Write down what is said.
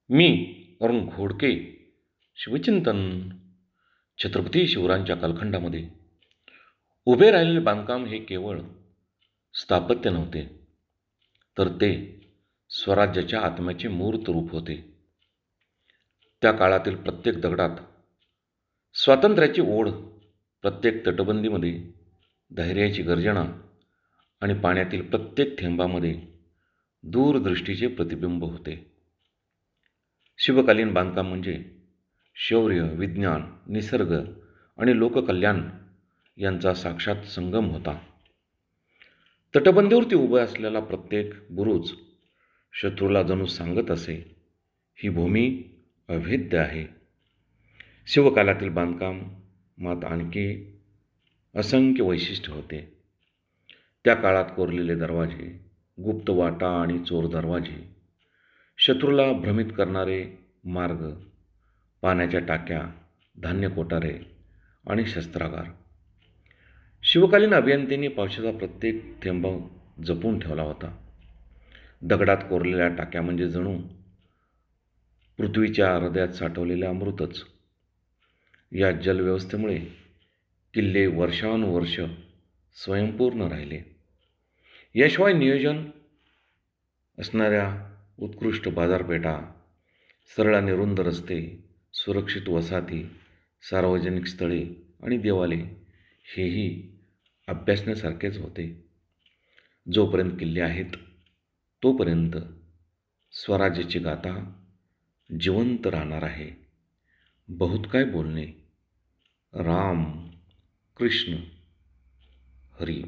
मी अरुण घोडके. शिवचिंतन. छत्रपती शिवरायांच्या कालखंडामध्ये उभे राहिलेले बांधकाम हे केवळ स्थापत्य नव्हते, तर ते स्वराज्याच्या आत्म्याचे मूर्त रूप होते. त्या काळातील प्रत्येक दगडात स्वातंत्र्याची ओढ, प्रत्येक तटबंदीमध्ये धैर्याची गर्जना आणि पाण्यातील प्रत्येक थेंबामध्ये दूरदृष्टीचे प्रतिबिंब होते. शिवकालीन बांधकाम म्हणजे शौर्य, विज्ञान, निसर्ग आणि लोककल्याण यांचा साक्षात संगम होता. तटबंदीवरती उभा असलेला प्रत्येक बुरुज शत्रूला जणू सांगत असे, ही भूमी अभेद्य आहे. शिवकालातील बांधकामात आणखी असंख्य वैशिष्ट्य होते. त्या काळात कोरलेले दरवाजे, गुप्त वाटा आणि चोर दरवाजे, शत्रूला भ्रमित करणारे मार्ग, पाण्याच्या टाक्या, धान्य कोठारे आणि शस्त्रागार. शिवकालीन अभियंत्यांनी पावसाचा प्रत्येक थेंब जपून ठेवला होता. दगडात कोरलेल्या टाक्या म्हणजे जणू पृथ्वीच्या हृदयात साठवलेले अमृतच. या जलव्यवस्थेमुळे किल्ले वर्षानुवर्ष स्वयंपूर्ण राहिले. याशिवाय नियोजन असणाऱ्या उत्कृष्ट बाजारपेठा, सरळ आणि रुंद रस्ते, सुरक्षित वसाहती, सार्वजनिक स्थळे आणि देवालये हेही अभ्यासण्यासारखेच होते. जोपर्यंत किल्ले आहेत तोपर्यंत स्वराज्याची गाथा जिवंत राहणार आहे. बहुत काय बोलणे. राम, कृष्ण, हरी.